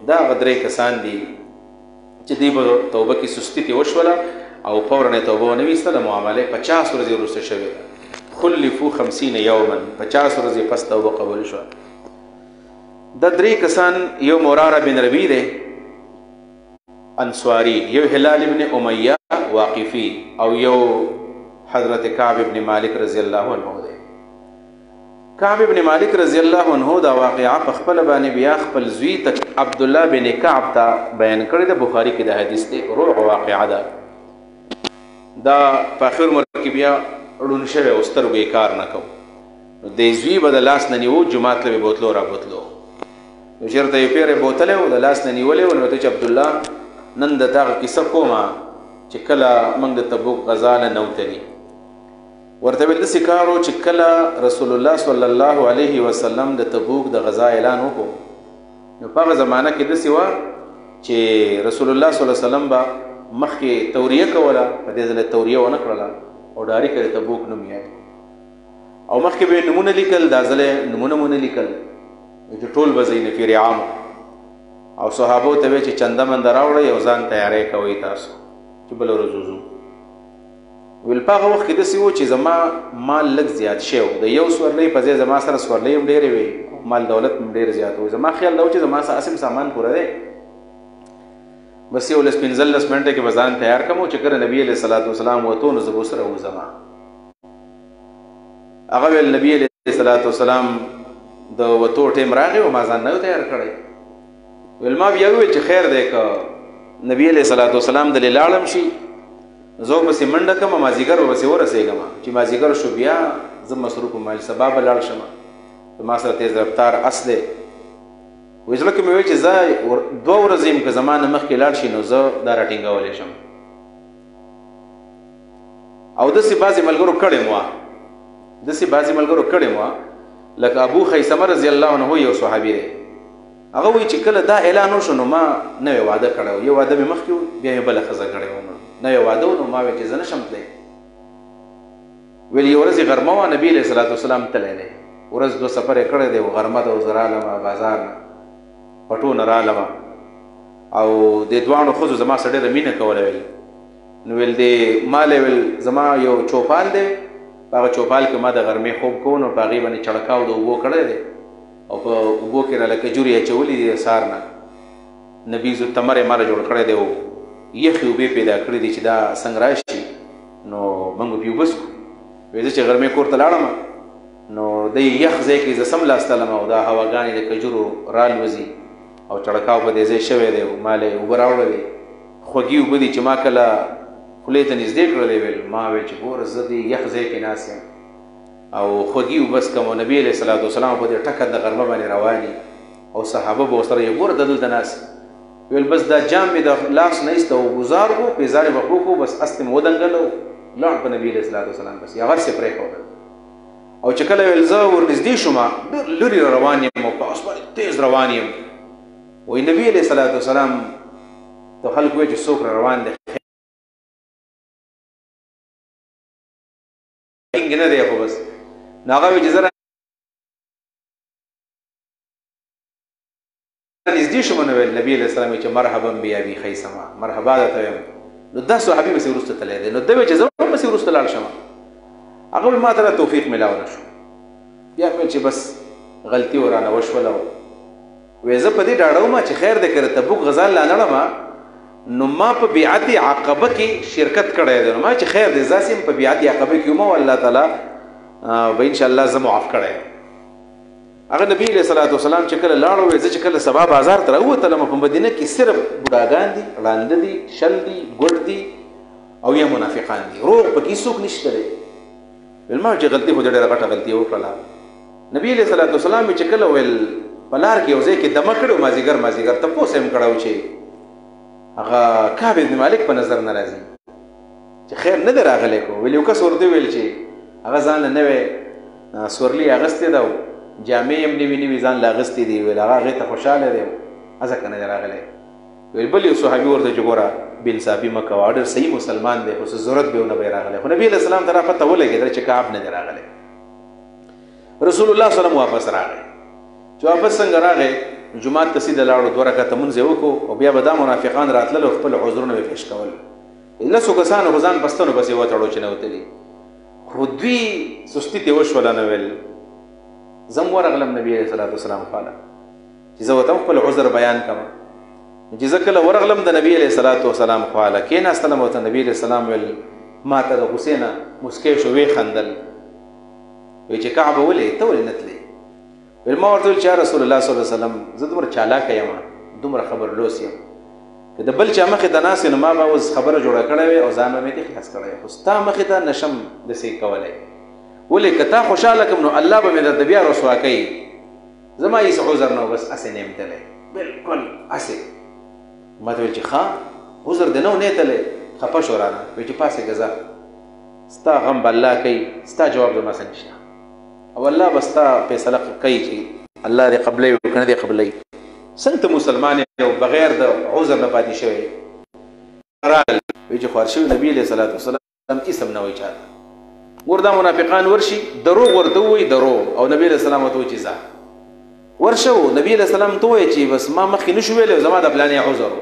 دا غدرې کسان دي چې دوی به توبه کې سستي ترې وشوله او فوراً یې توبه ونه ویستله، معامله 50 ورځې وروسته شوې ده. خلفو 50 یوما، 50 ورځې پس توبه قبول شوه. دا درې کسان، یو مراره بن ربیع دی انصاري، یو هلال ابن امیہ واقفي، او یو حضرت کعب ابن مالک رضی الله عنه دی. کعب ابن مالک رضی الله عنه دا واقعه په خپل باندې بیا خپل زوی ته عبد الله بن کعب ته بیان کړی د بخاری کې د حدیث دی، روح واقعه ده. دا په اخر عمر کې بیا ړوند شوی او سترګو یې کار نه کو، نو د زوی به د لاس نه نیو، جومات ته به بوتلو را بوتلو، نو چېرته یې پیرې بوتلی و د لاس نه نیولی و، نو ته چې عبدالله نن د دغه کیسه کومه چې کله موږ د تبوک غزا نه نوتلي. ورته ویل داسې کار و چې کله رسول الله صلی الله علیه وسلم د تبوک د غزا اعلان وکړو، نو په هغه زمانه کې داسې وه چې رسول الله صلی الله علیه وسلم به مخکې توریه کوله، په دې ځل توریه ونه کړله او ډاري کړې تبوک نوم یاد، او مخکې به یې نومونه لیکل، دا ځل یې نومونه مونه لیکل چې ټول به ځئ نفیر عام، او صحابو ته ویل چې چنده منده راوړئ او ځان تیاری کوئ تاسو چې بله ورځ وځو. ویل په هغه وخت کې داسې و چې زما مال لږ زیات شوی و، د یو سورلۍ په ځای زما سره سورلۍ هم ډېرې وې، مال دولت هم ډېر زیات و. زما خیال دا و چې زما سره اسم سامان پوره دی، بس یو 15 منټه کې به ځان تیار کړم چې کله نبي علیه الصلاۃ والسلام وته نو زه به ورسره وځم. هغه ویل نبي علیه الصلاۃ والسلام د وتو ټیم راغی او ما ځان نه تیار کړی. ویل ما بیا وویل چې خیر دی که نبي علیه الصلاۃ والسلام دلې لاړم شي زه پسې منډه کړم، مازدیګر به پسې ورسېږم، چې مازدیګر شو بیا زه مصروف یم، سبا به لاړ شم، ما سره تیز رفتار اس دی. وایي زړه کې مې ویل چې زه 2 ورځې یم که زما نه مخکې لاړ شي نو زه دا راټینګولی شم. او داسې بعضې ملګرو کړې مو داسې بعضې ملګرو کړې مو لکه ابو خیثمه رضی الله عنه یو صحابي دی، هغه وایي چې کله دا اعلان وشو نو ما نوی واده کړی و، یو واده مې مخکې و بیا مې بله ښځه کړې وه، نوی واده و، نو ما ویل چې زه نشم تلی. ویل یو ورځ یې غرمه وه، نبي علیه الصلاۃ والسلام تلی دی، ورځ 2 سفر یې کړی دی، غرمه ته زه رالم بازار نه پټو نه رالم، او د دواړو ښځو زما سره ډېره مینه کوله. ویل نو ویل دی مال ویل زما یو چوپال دی، په هغه چوپال کې ما د غرمې خوب کوو، نو په هغې باندې چړکاو د اوبو کړی دی او په اوبو کې راله کجورې اچولي دي د سهار نه، نبیذ التمر یې ماله جوړ کړی دی او یخې اوبې پیدا کړي دي چې دا څنګه راشي نو موږ به پې اوبه څکو. وایي زه چې غرمې کور ته لاړم نو دی یخ ځای کې زه سم لاستلم او دا هواګانې د کجورو رالوځي او چړکاو په دې ځای شوی دی، ما له اوبه راوړلې، خوږې اوبه دي چې ما کله خولې ته نږدې کړلې. ویل ما ویل چې ګوره زه دې یخ ځای کې ناست یم او خوږې اوبه څکم، او نبي علیه الصلاۃ والسلام په دې ټکر د غرمه باندې روان دي او صحابه به ورسره یې ګوره د دلته ناست. ویل بس دا جام مې د لاس نه ایسته او ګزار کړو، پیزار یې به کړو، بس است مې ودنګلو، لاړ په نبي علیه الصلاۃ والسلام بس یا غرس یې پرېښودل. او چې کله ویل زه ورنږدې شوم ډېر لرې روان یم او په اوس باندې تیز روان یم، وایي نبي علیه الصلاۃ والسلام ته خلکو وایي چې څوک را روان دی ټینګ نه دی، خو بس نو هغه وایي چې زه نږدې شوم، نو ویل نبي علیه السلام چې مرحبا بابي خیثمه، مرحبا درته وایم. نو دا صحابي پسې وروسته تللی دی، نو ده ویل چې زه هم پسې وروسته لاړ شم. هغه ویل ما ته توفیق میلاو نه شو، بیا مې چې بس غلطي ورانه وشوله. وایي زه په دې ډاډه وم چې خیر دی که تبوک غزا لا نړم نو ما په بیعت عقبه کې شرکت کړی دی، نو ما چې خیر دی زاسې یم په بیعت عقبه کې وم او الله تعالی به انشاءالله زه معاف کړی یم. هغه نبي علیه الصلاۃ والسلام چې کله لاړ، وایي زه چې کله سبا بازار ته راووتلم په مدینه کې صرف بوډاګان دي، ړانده دي، شل دي، ګوډ دي او یا منافقان دي، روغ پکې څوک نشته دی. ویل ما چې غلطي خو دې ډېره غټه غلطي وکړله. نبي علیه الصلاۃ والسلام چې کله ویل په لار کې یو ځای کې دمه کړی و، مازدیګر تپوس یې هم کړی و چې هغه کعب ابن مالک په نظر نه راځي چې خیر نه دی راغلی کو. ویل یو کس ورته ویل چې هغه ځان له نوې سورلي اغوستې ده او جامې یې هم نوي نوي ځان له اغوستې دي، ویل هغه هغې ته خوشحاله دی ځکه نه دی راغلی. ویل بل یو صحابي ورته چې ګوره بې انصافي مه کوه، ډېر صحیح مسلمان دی خو څه ضرورت به ونه به یې راغلی. خو نبي علیه السلام ته را پته ولګېدله چې کعب نه دی راغلی. رسول الله صلی الله علیه وسلم واپس راغی، چې واپس څنګه راغی جمعات ته سیده لاړو 2 رکعته مونځ یې وکړو او بیا به دا منافقان راتلل او خپل عذرونه به پیش کول. لسو کسانو خو ځان بستنو پسې وتړو چې نه وتلي، خو دوی سستي ترې وشوله نه ویل. زه هم ورغلم نبي علیه صلات وسلام خواله چې زه ورته خپل عذر بیان کړم. چې زه کله ورغلم د نبي علیه صلات وسلام خواله کېناستلم، ورته نبي علیه السلام ویل ما ته د غوسې نه مسکی شو، ویې خندل. وی چې کعبه ولې ته ولې نه تلې؟ ویل ما ورته ویل چې یا رسول الله صلی الله علیه وسلم زه دومره چالاکه یم، دومره خبرلوس یم، که د بل چا مخې ته ناست نو ما به اوس خبره جوړه کړې وې او ځان به مې ترې خلاص کړی، خو ستا مخې ته نشم داسې کولی. ولې که تا خوشحاله کړم نو الله به مې درته بیا رسوا کوي. زما هېڅ عذر نه و، بس هسې نه یم تللی، بلکل هسې. ما ته ویل چې ښه عذر دې نه و نه تللی؟ خفه شو رانه. وایي چې پاسې ځه، ستا غم به الله کوي، ستا جواب زما څه نشته او الله به ستا فیصله کوي چې الله دې قبلوي او که نه دې قبلوي. څنګه ته مسلمان یې او بغیر د عذر نه پاتې شوی؟ رال وایي چې خوار شوي نبي علیه صلات وسلام اسم نه وایي چاته. ګور دا منافقان ورشي دروغ ورته ووایي دروغ، او نبي علیه السلام ورته وایي چې ځه. ورشه نبي علیه السلام ته ووایي چې بس ما مخکې نه شو ویلی او زما د پلانې عذر و.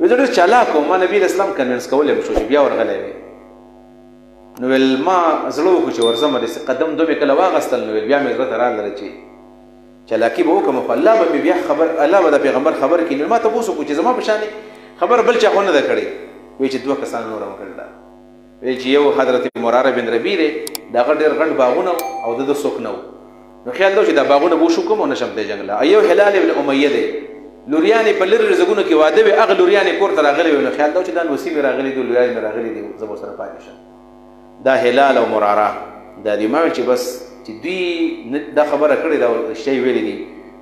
وایي زه ډېر چالاک وم، ما نبي علیه السلام کنوینس کولی م شو چې بیا ورغلی وی. نو ویل ما زړه وکړو چې ورځم داسې قدم دوه مې کله واغېستل، نو ویل بیا مې زړه ته راغله چې چالاکي به وکړم خو الله به مې بیا الله به د پیغمبر خبر کړي. نو ما تپوس وکړو چې زما په شانې خبره بل چا خو نه ده کړې. وایي چې 2 کسان نور هم کړل. وایي چې یو حضرت مراره بن ربیع دی، د هغه ډېر غټ باغونه او د ده څوک نه و. نو خیال ده چې دا باغونه به وشو کوم او نشم دی جنګ له. یو هلال ابن امیه دی، لوریانې په لرې رزقونو کې واده وې، هغه لوریانې کور ته راغلې وې. نو خیال ده چې دا نوسي مې راغلي دي، لوریانې مې راغلي دي، زه به ورسره پاتې شم. دا هلال او مراره دا دي. ما ویل چې بس چې دوی دا خبره کړې ده او شی ویلی دي،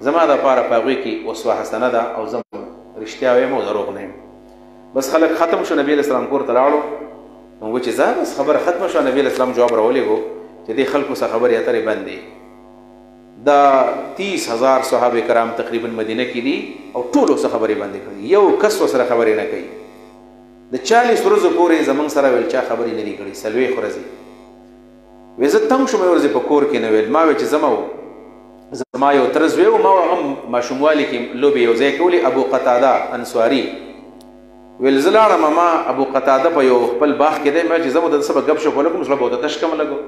زما دپاره په هغوی کې اسوه حسنه ده او زه رښتیا وایم او دروغ نه یم. بس خلک ختم شو، نبي علیه السلام کور ته لاړو. موږ وایو چې ځه بس خبره ختمه شوه. نبي علیه السلام جواب راولېږو چې دې خلکو سره خبرې اترې بند دي. دا 30,000 صحابه کرام تقریبا مدینه کې دي او ټولو سره خبرې بندې کړي، یو کس ورسره خبرې نه کوي. د 40 ورځو پورې زمونږ سره ویل چا خبرې نه دي کړي، 40 ورځې. وایي زه تنګ شوم یو ورځې په کور کې نه ویل. ما ویل چې زما یو تره زوی و، ما هغه ماشوموالي کې لوبې یو ځای کولې. ابو قتاده انصاري ویل زه لاړم، ما ابو قتاده په یو خپل باغ کې دی، ما چې زه به د څه به ګپ شپ ولګم، زړه به ورته تش کم لګو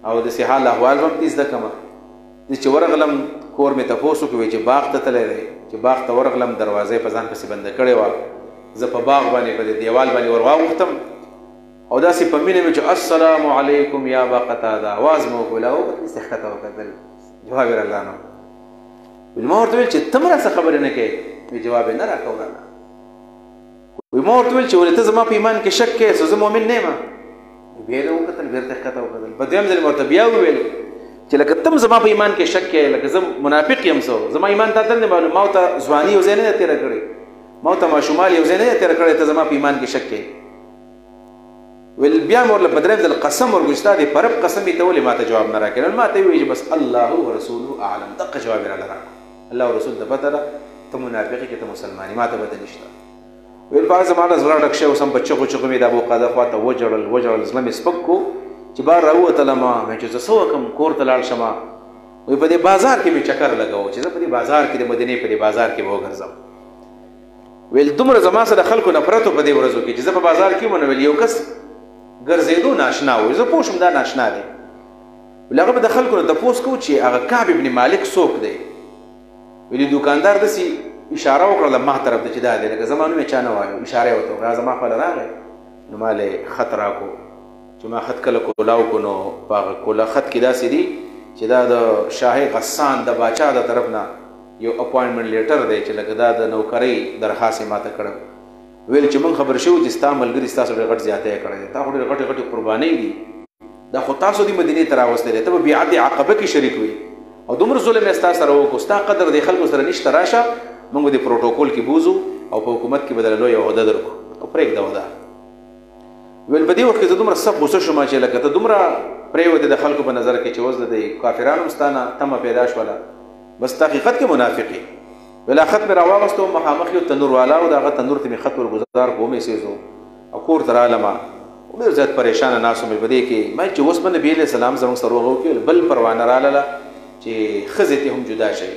او داسې حال احوال به هم تېز زده کړمه. چې ورغلم کور مې تپوس وکړو چې باغ ته تللی دی. چې باغ ته ورغلم دروازه یې په ځان پسې بنده کړې وه. زه په باغ باندې په دې دیوال باندې ور واوښتم او داسې په مینه مې چې السلام علیکم یا ابا قتاده اواز مې وکړل او داسې ښکته وکتل. جواب یې راله نه ویل. ما ورته ویل چې ته م راسه خبرې نه کوې؟ وی جواب یې نه راکړو راله. وی ما ورته ویل چې ولې ته زما په ایمان کې شک کوې؟ سو زه مؤمن نه یم. بیا یې وکتل، بېرته ښکته وکتل. په دویم ځل مې ورته بیا وویل چې لکه ته زما په ایمان کې شک کوې، لکه زه منافق یم، زما ایمان تا ته نه معلوم. ما ورته ځواني یو ځای نه ده تېره کړې، ما ورته ماشومال یو ځای نه ده تېره کړې، ته زما په ایمان کې شک کوې. ویل بیا مې ورله په درېیم ځل قسم ورکړو چې ستا دې په رب قسم یې ته ولې ما ته جواب نه راکړې؟ نو ما ته یې وویل چې بس الله ورسوله اعلم. دقه جواب یې راله راکړو، الله او رسول ته پته ده ته منافق یې که ته مسلمان یې، ما ته پته نشته. ویل په هغه زما نه زړه ډک شوی اوس هم په چغو چغو مې د ابو قتاده خوا ته وجړل، زړه مې سپک کړو چې بار راووتلم. چې زه څه وکړم، کور ته لاړ شم. وایي په دې بازار کې مې چکر لګوو چې زه په دې بازار کې د مدینې په دې بازار کې به وګرځم. ویل دومره زما سره خلکو نفرت په دې ورځو کې چې زه په بازار کې وم. ویل یو کس ګرځېدو ناشنا و، زه پوه شوم دا ناشنا دی. ویل هغه به د خلکو نه تپوس کوو چې هغه کعب ابن مالک څوک دی. ویلي دوکاندار داسې اشاره وکړله ما طرف ته چې دا دی، لکه زما نوم یې چا نه وایو، اشاره یې ورته وکړه. زما خواله راغی نو ما له خط راکړو چې ما خط کله کولاو کړو. نو په هغه کولا خط کې داسې دي چې دا د شاه غسان د باچا د طرف نه یو اپوینټمنټ لیټر دی چې لکه دا د نوکرۍ درخواست یې ما ته کړی. ویل چې موږ خبر شوو چې ستا ملګري ستاسو ډېر غټ زیاتی یې کړی دی، تا خو ډېرې غټې غټې قربانۍ دي، دا خو تاسو دې مدینې ته راوستی دی، ته به بیعت عقبه کې شریک وي او دومره ظلم یې ستا سره وکړو، ستا قدر دې خلکو سره نشته، راشه موږ دې پروټوکول کې بوزو او په حکومت کې به درله لویه عهده درکړو او پرېږده دا. ویل په دې وخت کې زه دومره سخت غوسه شوم چې لکه ته دومره پرېوتې د خلکو په نظر کې چې اوس د کافرانو ستا نه تمه پیدا شوله، بس ته حقیقت کې منافق یې. ویل خط مې راواغستو، مخامخ یو تنور والا و، د هغه تنور ته مې خط ورګزار کړو، ومې سېزو او کور ته رالمه. ډېر زیات پریشانه ناست وم په دې کې. ما چې اوس به نبي علیه السلام زموږ سره وغه وکړي، بل پروانه رالله چې ښځې ته هم جدا شي.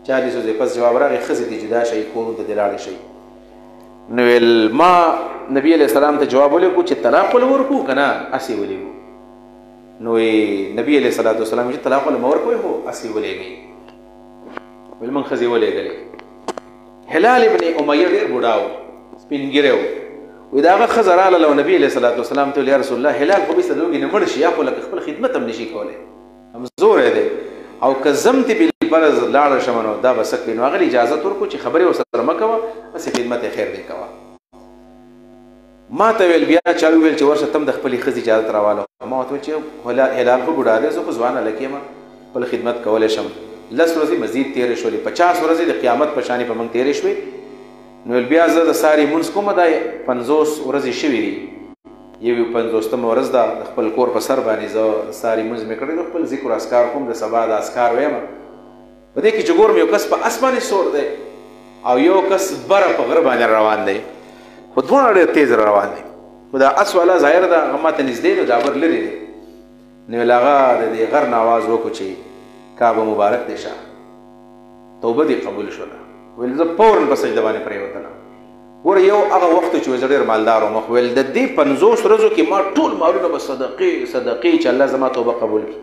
40 ورځې پس جواب راغی ښځې دې جدا شئ کورونو ته دې لاړې شئ. نو ویل ما نبی علیه السلام ته جواب ولېږو چې طلاق ول ورکو که نه هسې ولېږو. نو نبی علیه الصلاة والسلام چې طلاق ول مه ورکوئ خو هسې ولېږئ. ویل موږ ښځې ولېږلې. هلال ابن امیه ډېر بوډا و سپین ږیری و. وایي د هغه ښځه راغله او نبي علیه الصلاة والسلام ته ویل یا رسول الله هلال خو بیسته د لوږې نه مړ شي یا خو لکه خپل خدمت هم نشي کولی کمزوری دی او که زم تی بالفرض لاړه شم نو دا به څه کوي. نو هغه اجازت ورکړو چې خبرې ورسره مه کوه هسې خدمت یې خیر دی کوه. ما ته ویل بیا چا وویل چې ورشه ته هم د خپلې ښځې اجازت راواله. ما ورته ویل چې هلال خو بوډا دی زه خو ځوان هلک یم خپل خدمت کولی شم. 10 ورځې مزید تېرې شولې 50 ورځې د قیامت په شانې په موږ تېرې شوې. نو بیا زه د ساري مونځ کومه دا 50 ورځې شوي دي 51 ورځ ده د خپل کور په سر باندې زه ساري مونځ مې کړی د خپل ذکر اسکار کوم د سبا د اسکار ویم. په دې کې چې ګورم یو کس په اسماني سور دی او یو کس بره په غره باندې روان دی خو دواړه ډېر تیز روان دی خو دا اس والا ظاهر ده هغه ماته نږدې دی دا بر لرې دی. نو ویل هغه د دې غر نه آواز وکړو چې کعبه مبارک دی شه توبه دې قبول شوله. ویل زه فورا په سجده باندې پرېوتلم. ګوره یو هغه وخت چې زه ډېر مالدار وم ویل د دې 50 ورځو کې ما ټول مالونه به صدقې چې الله زما توبه قبول کړي.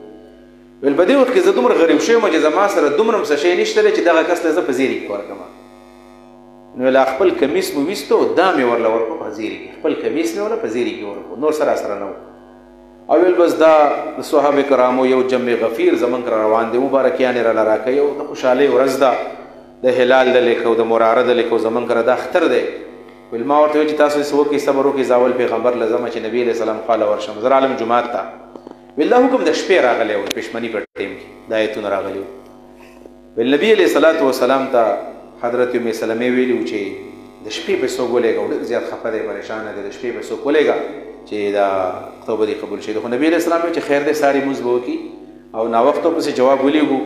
ویل په دې وخت کې زه دومره غریب شوی یم چې زما سره دومره څه شی نشته دی چې دغه کس ته زه په زیري کې ورکړم. نو ویل خپل کمیس مو ویستو دا مې ورله ورکړو په زیري کې خپل کمیس مې ورله په زیري کې ورکړو نور سره نه و. او ویل بس دا د صحابه کرامو یو جمع غفیر زمونږ را روان دی مبارکیانې راله راکوي او د خوشحالۍ ورځ ده د هلال د لیکو د مراره د لیکو زمونږ کره دا اختر دی. ویل ما ورته ویل چې تاسو څه وکړئ صبر وکړئ زاول پیغمبر له ځمه چې نبي علیه السلام خواله ورشم زه رالم جومات ته. ویل دا حکم د شپې راغلی و پښمني په ټیم کې دا ایتونه راغلي وو. ویل نبي علیه الصلاة والسلام ته حضرت ام سلمې ویلي وو چې د شپې په څوک ولېږه ډېر زیات خفه دی پریشانه دی د شپې په څوک ولېږه چې دا توبه دې قبول شي. خو نبي علیه السلام ویل چې خیر دی ساري مونځ به وکړي او ناوخته پسې جواب ولېږو.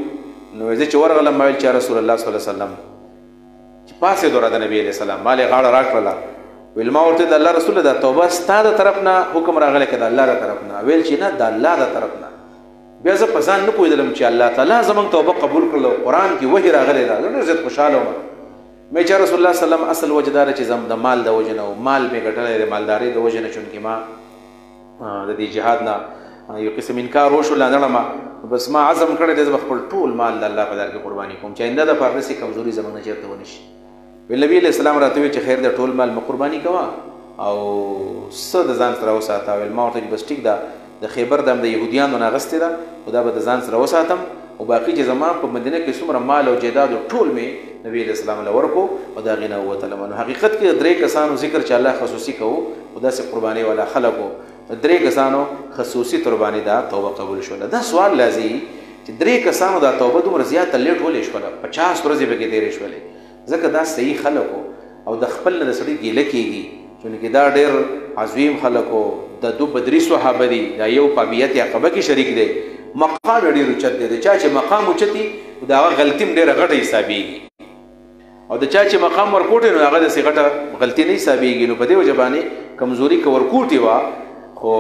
نو زه چې ورغلم ما ویل چې یا رسول الله صلی الله علیه وسلم چې پاسېدو را د نبي علیه السلام ما لې غاړه راکړله. ویل ما ورته د الله رسول دا توبه ستا د طرف نه حکم راغلی که د الله د طرف نه؟ ویل چې نه د الله د طرف نه. بیا زه په ځان نه پوهېدلم چې الله تعالی زموږ توبه قبول کړله قرآن کې وحي راغلی ده. زه ډېر زیات خوشحاله وم. مې چې رسول الله صلی الله علیه وسلم اصل وجه دا ده چې زم د مال د وجې نه و مال مې ګټلی دی مالدارۍ د وجې نه چونکې ما د دې جهاد نه یو قسم انکار وشو لاندړمه بس ما عزم کړی دی زه به خپل ټول مال د الله په لار کې قرباني کوم چې آینده دپاره داسې کمزوري زموږ نه چېرته ونه شي. ویل نبي علیه السلام راته ویل چې خیر دی ټول مال مه قرباني کوه او څه د ځان سره وساته. ویل ما ورته بس ټیک ده د خیبر د یهودیانو نه اغستې ده خو دا به د ځان سره وساتم او باقي چې زما په مدینه کې څومره مال او جایداد ټول مې نبي علیه السلام له ورکړو او د هغې نه ووتلم. نو حقیقت کې 3 کسانو ذکر چې الله خصوصي کوو او داسې قربانۍ والا خلک وو 3 کسانو خصوصي قرباني دا توبه قبول شوله. دا سوال لازم چې 3 کسانو دا توبه دومره زیاته لیټ ولې شوله 50 ورځې پکې تېرې شولې ځکه دا صحیح خلک وو او د خپل نه د سړي ګیله کېږي چونکې دا ډېر عظیم خلک وو د 2 بدري صحابه دي دا یو په بیعت عقبه کې شریک دی مقام ډېر اوچت دی. د چا چې مقام اوچت وي د هغه غلطي هم ډېره غټه حسابېږي او د چا چې مقام ورکوټی نو هغه داسې غټه غلطي نه حسابېږي. نو په دې وجه باندې کمزوري که ورکوټې وه خو